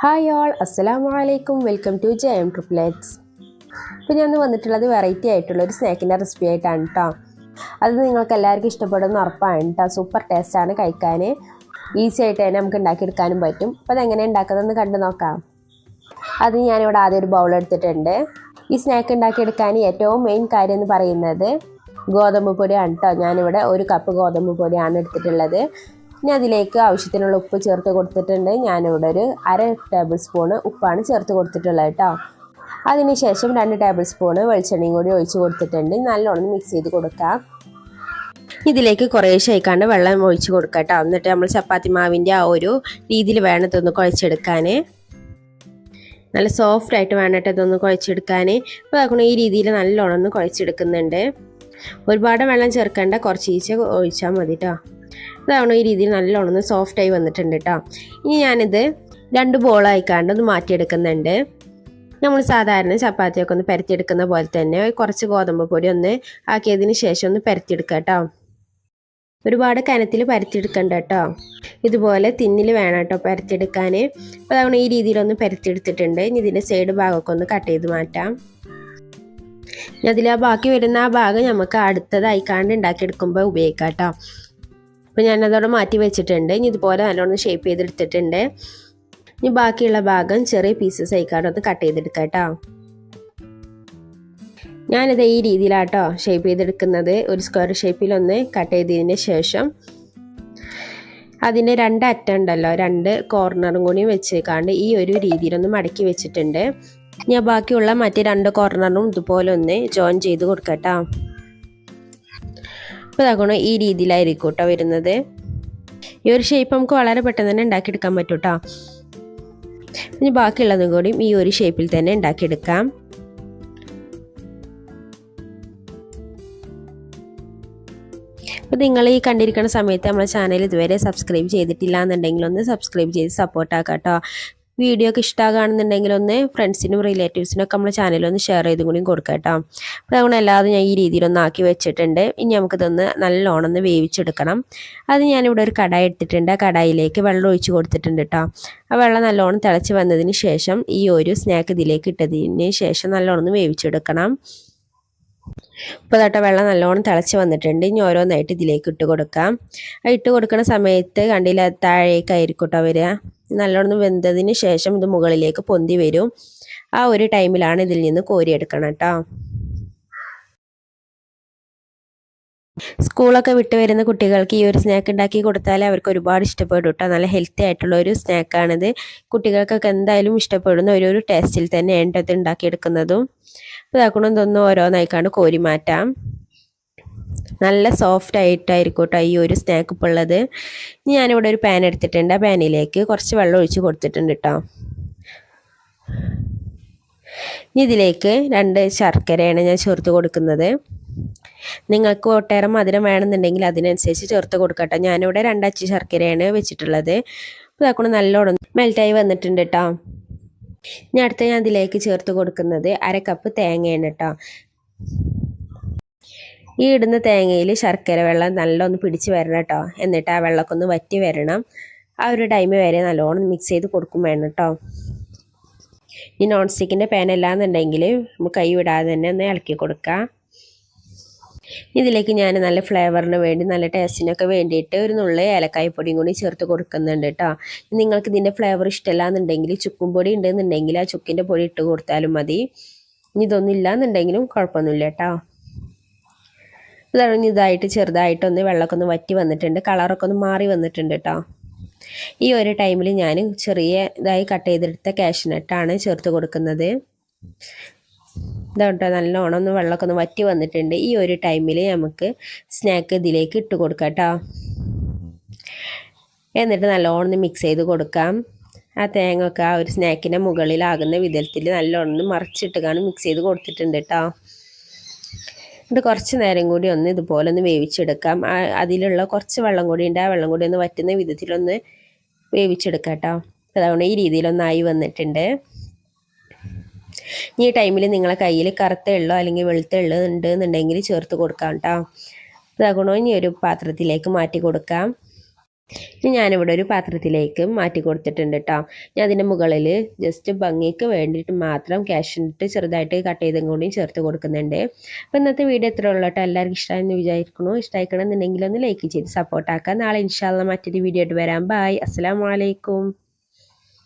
Hi all, അസ്സലാമു അലൈക്കും. Welcome to JM triplets. ഇപ്പോൾ ഞാൻ വന്നിട്ടുള്ളത് വെറൈറ്റി ആയിട്ടുള്ളൊരു സ്നാക്കിൻ്റെ റെസിപ്പി ആയിട്ടാണ് കേട്ടോ. അത് നിങ്ങൾക്ക് എല്ലാവർക്കും ഇഷ്ടപ്പെടുന്ന ഉറപ്പാണ് കേട്ടോ. സൂപ്പർ ടേസ്റ്റാണ്, കഴിക്കാൻ ഈസി ആയിട്ട് തന്നെ നമുക്ക് ഉണ്ടാക്കിയെടുക്കാനും പറ്റും. അപ്പോൾ അതെങ്ങനെ ഉണ്ടാക്കുന്നതെന്ന് കണ്ടു നോക്കാം. അത് ഞാനിവിടെ ആദ്യം ഒരു ബൗൾ എടുത്തിട്ടുണ്ട്. ഈ സ്നാക്ക് ഉണ്ടാക്കിയെടുക്കാൻ ഏറ്റവും മെയിൻ കാര്യം എന്ന് പറയുന്നത് ഗോതമ്പ് പൊടിയാണ് കേട്ടോ. ഞാനിവിടെ 1 കപ്പ് ഗോതമ്പ് പൊടിയാണ് എടുത്തിട്ടുള്ളത്. ഇനി അതിലേക്ക് ആവശ്യത്തിനുള്ള ഉപ്പ് ചേർത്ത് കൊടുത്തിട്ടുണ്ട്. ഞാനിവിടെ ഒരു 1/2 ടേബിൾ സ്പൂണ് ഉപ്പാണ് ചേർത്ത് കൊടുത്തിട്ടുള്ളത് കേട്ടോ. അതിനുശേഷം 2 ടേബിൾ സ്പൂണ് വെളിച്ചെണ്ണയും കൂടി ഒഴിച്ച് കൊടുത്തിട്ടുണ്ട്. നല്ലോണം മിക്സ് ചെയ്ത് കൊടുക്കാം. ഇതിലേക്ക് കുറേശ്ശെ ആയിക്കാണ്ട് വെള്ളം ഒഴിച്ച് കൊടുക്കാം കേട്ടോ. എന്നിട്ട് നമ്മൾ ചപ്പാത്തി മാവിൻ്റെ ആ ഒരു രീതിയിൽ വേണം ഇതൊന്ന് കുഴച്ചെടുക്കാൻ. നല്ല സോഫ്റ്റ് ആയിട്ട് വേണ്ടിട്ട് ഇതൊന്ന് കുഴച്ചെടുക്കാൻ. അപ്പോൾ ഈ രീതിയിൽ നല്ലോണം ഒന്ന് കുഴച്ചെടുക്കുന്നുണ്ട്. ഒരുപാട് വെള്ളം ചേർക്കേണ്ട, കുറച്ച് ഈച്ച ഒഴിച്ചാൽ മതി കേട്ടോ. ഇതാണ് ഈ രീതിയിൽ നല്ലോണം ഒന്ന് സോഫ്റ്റായി വന്നിട്ടുണ്ട് കേട്ടോ. ഇനി ഞാനിത് 2 ബോളായിക്കാണ്ട് ഒന്ന് മാറ്റിയെടുക്കുന്നുണ്ട്. നമ്മൾ സാധാരണ ചപ്പാത്തിയൊക്കെ ഒന്ന് പരത്തിയെടുക്കുന്ന പോലെ തന്നെ കുറച്ച് ഗോതമ്പ് പൊടി ഒന്ന് ആക്കിയതിന് ശേഷം ഒന്ന് പരത്തിയെടുക്കുക കേട്ടോ. ഒരുപാട് കനത്തിൽ പരത്തിയെടുക്കണ്ട കേട്ടോ. ഇതുപോലെ തിന്നിൽ വേണം കേട്ടോ പരത്തിയെടുക്കാൻ. അപ്പോൾ അതാണ് ഈ രീതിയിലൊന്ന് പരത്തിയെടുത്തിട്ടുണ്ട്. ഇനി ഇതിൻ്റെ സൈഡ് ഭാഗമൊക്കെ ഒന്ന് കട്ട് ചെയ്ത് മാറ്റാം. അതിൽ ആ ബാക്കി വരുന്ന ആ ഭാഗം നമുക്ക് അടുത്തതായിക്കാണ്ട് ഉണ്ടാക്കിയെടുക്കുമ്പോൾ ഉപയോഗിക്കാം കേട്ടോ. അപ്പോൾ ഞാനതോടെ മാറ്റി വെച്ചിട്ടുണ്ട്. ഇനി ഇതുപോലെ നല്ലോണം ഷേപ്പ് ചെയ്തെടുത്തിട്ടുണ്ട്. ഇനി ബാക്കിയുള്ള ഭാഗം ചെറിയ പീസസ് ആയിക്കാണ്ട് ഒന്ന് കട്ട് ചെയ്തെടുക്കാം കേട്ടോ. ഞാനിത് ഈ രീതിയിലാട്ടോ ഷേപ്പ് ചെയ്തെടുക്കുന്നത്. ഒരു സ്ക്വയർ ഷേപ്പിലൊന്ന് കട്ട് ചെയ്തതിന് ശേഷം അതിൻ്റെ 2 അറ്റം ഉണ്ടല്ലോ, 2 കോർണറും കൂടി വെച്ചേക്കാണ്ട് ഈ ഒരു രീതിയിലൊന്ന് മടക്കി വെച്ചിട്ടുണ്ട്. ഞാൻ ബാക്കിയുള്ള മറ്റേ 2 കോർണറും ഇതുപോലെ ഒന്ന് ജോയിൻ ചെയ്ത് കൊടുക്കട്ടോ. അപ്പോൾ ഇതാക്കണം ഈ രീതിയിലായിരിക്കും കേട്ടോ വരുന്നത്. ഈ ഒരു ഷേപ്പ് നമുക്ക് വളരെ പെട്ടെന്ന് തന്നെ ഉണ്ടാക്കിയെടുക്കാൻ പറ്റും കേട്ടോ. ഇനി ബാക്കിയുള്ളതും കൂടി ഈ ഒരു ഷേപ്പിൽ തന്നെ ഉണ്ടാക്കിയെടുക്കാം. അപ്പോൾ നിങ്ങൾ ഈ കണ്ടിരിക്കുന്ന സമയത്ത് നമ്മുടെ ചാനൽ ഇതുവരെ സബ്സ്ക്രൈബ് ചെയ്തിട്ടില്ല എന്നുണ്ടെങ്കിൽ ഒന്ന് സബ്സ്ക്രൈബ് ചെയ്ത് സപ്പോർട്ടാക്കാം കേട്ടോ. വീഡിയോ ഒക്കെ ഇഷ്ടമാകുകയാണെന്നുണ്ടെങ്കിൽ ഒന്ന് ഫ്രണ്ട്സിനും റിലേറ്റീവ്സിനൊക്കെ നമ്മുടെ ചാനലൊന്ന് ഷെയർ ചെയ്തും കൂടി കൊടുക്കാം കേട്ടോ. അപ്പോൾ അതുകൊണ്ട് എല്ലാതും ഞാൻ ഈ രീതിയിലൊന്ന് ആക്കി വെച്ചിട്ടുണ്ട്. ഇനി നമുക്കിതൊന്ന് നല്ലോണം ഒന്ന് വേവിച്ചെടുക്കണം. അത് ഞാനിവിടെ ഒരു കടായി എടുത്തിട്ടുണ്ട്. ആ കടായിലേക്ക് വെള്ളം ഒഴിച്ച് കൊടുത്തിട്ടുണ്ട് കേട്ടോ. ആ വെള്ളം നല്ലോണം തിളച്ച് വന്നതിന് ശേഷം ഈ ഒരു സ്നാക്ക് ഇതിലേക്ക് ഇട്ടതിന് ശേഷം നല്ലോണം ഒന്ന് വേവിച്ചെടുക്കണം. ഇപ്പോൾ തൊട്ട് വെള്ളം നല്ലോണം തിളച്ച് വന്നിട്ടുണ്ട്. ഇനി ഓരോന്നായിട്ട് ഇതിലേക്ക് ഇട്ട് കൊടുക്കാം. ഇട്ട് കൊടുക്കുന്ന സമയത്ത് കണ്ടില്ല താഴേക്കായിരിക്കും കേട്ടോ വരിക. നല്ലോണം വെന്തതിന് ശേഷം ഇത് മുകളിലേക്ക് പൊന്തി വരും. ആ ഒരു ടൈമിലാണ് ഇതിൽ നിന്ന് കോരിയെടുക്കണം കേട്ടോ. സ്കൂളൊക്കെ വിട്ട് വരുന്ന കുട്ടികൾക്ക് ഈ ഒരു സ്നാക്ക് ഉണ്ടാക്കി കൊടുത്താൽ അവർക്ക് ഒരുപാട് ഇഷ്ടപ്പെടും കേട്ടോ. നല്ല ഹെൽത്തി ആയിട്ടുള്ള ഒരു സ്നാക്കാണിത്. കുട്ടികൾക്കൊക്കെ എന്തായാലും ഇഷ്ടപ്പെടുന്ന ഒരു ടേസ്റ്റിൽ തന്നെ ഇത് ഉണ്ടാക്കിയെടുക്കുന്നതും. അപ്പോൾ ഇതാക്കണം ഇതൊന്നും ഓരോന്നായിക്കാണ്ട് കോരി മാറ്റാം. നല്ല സോഫ്റ്റ് ആയിട്ടായിരിക്കും കേട്ടോ ഈ ഒരു സ്നാക്ക് ഇപ്പോൾ ഉള്ളത്. ഞാനിവിടെ ഒരു പാൻ എടുത്തിട്ടുണ്ട്. ആ പാനിലേക്ക് കുറച്ച് വെള്ളം ഒഴിച്ച് കൊടുത്തിട്ടുണ്ട് കേട്ടോ. ഇനി ഇതിലേക്ക് 2 ശർക്കരയാണ് ഞാൻ ചേർത്ത് കൊടുക്കുന്നത്. നിങ്ങൾക്ക് ഒട്ടേറെ മധുരം വേണമെന്നുണ്ടെങ്കിൽ അതിനനുസരിച്ച് ചേർത്ത് കൊടുക്കട്ടോ. ഞാനിവിടെ 2 അച്ച് ശർക്കരയാണ് വെച്ചിട്ടുള്ളത്. അപ്പോൾ ഇതാക്കണം നല്ലോണം മെൽറ്റായി വന്നിട്ടുണ്ട് കേട്ടോ. ഇനി അടുത്ത ഞാൻ ഇതിലേക്ക് ചേർത്ത് കൊടുക്കുന്നത് 1/2 കപ്പ് തേങ്ങയാണ് കേട്ടോ. ഈ ഇടുന്ന തേങ്ങയിൽ ശർക്കര വെള്ളം നല്ലോണം പിടിച്ച് വരണം കേട്ടോ. എന്നിട്ട് ആ വെള്ളമൊക്കെ ഒന്ന് വറ്റി വരണം. ആ ഒരു ടൈം വരെ നല്ലോണം മിക്സ് ചെയ്ത് കൊടുക്കും വേണം കേട്ടോ. ഈ നോൺ സ്റ്റിക്കിൻ്റെ പാൻ അല്ലാന്നുണ്ടെങ്കിൽ നമുക്ക് കൈ വിടാതെ തന്നെ ഒന്ന് ഇളക്കി കൊടുക്കാം. ഇതിലേക്ക് ഞാൻ നല്ല ഫ്ലേവറിന് വേണ്ടി നല്ല ടേസ്റ്റിനൊക്കെ വേണ്ടിയിട്ട് ഒരു നുള്ളി ഏലക്കായ്പ്പൊടിയും കൂടി ചേർത്ത് കൊടുക്കുന്നുണ്ട് കേട്ടോ. നിങ്ങൾക്ക് ഇതിൻ്റെ ഫ്ലേവർ ഇഷ്ടമല്ല എന്നുണ്ടെങ്കിൽ ചുക്കും പൊടി ഉണ്ടെന്നുണ്ടെങ്കിൽ ആ ചുക്കിൻ്റെ പൊടി ഇട്ട് കൊടുത്താലും മതി. ഇനി ഇതൊന്നും ഇല്ലയെന്നുണ്ടെങ്കിലും കുഴപ്പമൊന്നുമില്ല കേട്ടോ. ഇതായിട്ട് ചെറുതായിട്ടൊന്ന് വെള്ളമൊക്കെ ഒന്ന് വറ്റി വന്നിട്ടുണ്ട്. കളറൊക്കെ ഒന്ന് മാറി വന്നിട്ടുണ്ട് കേട്ടോ. ഈ ഒരു ടൈമിൽ ഞാൻ ചെറിയ ഇതായി കട്ട് ചെയ്തെടുത്ത കാഷ്നട്ടാണ് ചേർത്ത് കൊടുക്കുന്നത്. ഇതാട്ടോ നല്ലോണം ഒന്ന് വെള്ളമൊക്കെ ഒന്ന് വറ്റി വന്നിട്ടുണ്ട്. ഈ ഒരു ടൈമിൽ നമുക്ക് സ്നാക്ക് ഇതിലേക്ക് ഇട്ട് കൊടുക്കാം കേട്ടോ. എന്നിട്ട് നല്ലോണം ഒന്ന് മിക്സ് ചെയ്ത് കൊടുക്കാം. ആ തേങ്ങ ഒക്കെ ആ ഒരു സ്നാക്കിൻ്റെ മുകളിലാകുന്ന വിധത്തിൽ നല്ലോണം മറിച്ചിട്ട് മിക്സ് ചെയ്ത് കൊടുത്തിട്ടുണ്ട് കേട്ടോ. എന്നിട്ട് കുറച്ച് നേരം കൂടി ഒന്ന് ഇതുപോലെ ഒന്ന് വേവിച്ചെടുക്കാം. അതിലുള്ള കുറച്ച് വെള്ളം കൂടി ഉണ്ട്. ആ വെള്ളം കൂടി ഒന്ന് വറ്റുന്ന വിധത്തിലൊന്ന് വേവിച്ചെടുക്കാം കേട്ടോ. അതുകൊണ്ട് ഈ രീതിയിലൊന്നായി വന്നിട്ടുണ്ട്. ഈ ടൈമിൽ നിങ്ങളെ കയ്യിൽ കറുത്ത എള്ളോ അല്ലെങ്കിൽ വെളുത്ത എള്ളോ ഉണ്ട് എന്നുണ്ടെങ്കിൽ ചേർത്ത് കൊടുക്കാം കേട്ടോ. ഇതാകണോ ഇനി ഒരു പാത്രത്തിലേക്ക് മാറ്റി കൊടുക്കാം. ഇനി ഞാനിവിടെ ഒരു പാത്രത്തിലേക്ക് മാറ്റി കൊടുത്തിട്ടുണ്ട് കേട്ടോ. ഞാൻ അതിൻ്റെ മുകളിൽ ജസ്റ്റ് ഭംഗിക്ക് വേണ്ടിയിട്ട് മാത്രം കാഷ്യൂനട്ട് ചെറുതായിട്ട് കട്ട് ചെയ്തും കൂടി ചേർത്ത് കൊടുക്കുന്നുണ്ട്. അപ്പോൾ ഇന്നത്തെ വീഡിയോ ഇത്ര ഉള്ളൂ കേട്ടോ. എല്ലാവർക്കും ഇഷ്ടമായെന്ന് വിചാരിക്കുന്നു. ഇഷ്ടമായിക്കണമെന്നുണ്ടെങ്കിൽ ഒന്ന് ലൈക്ക് ചെയ്ത് സപ്പോർട്ടാക്കാം. നാളെ ഇൻഷാ അല്ലാഹ് മറ്റൊരു വീഡിയോ ആയിട്ട് വരാം. ബൈ. അസ്സലാമു അലൈക്കും.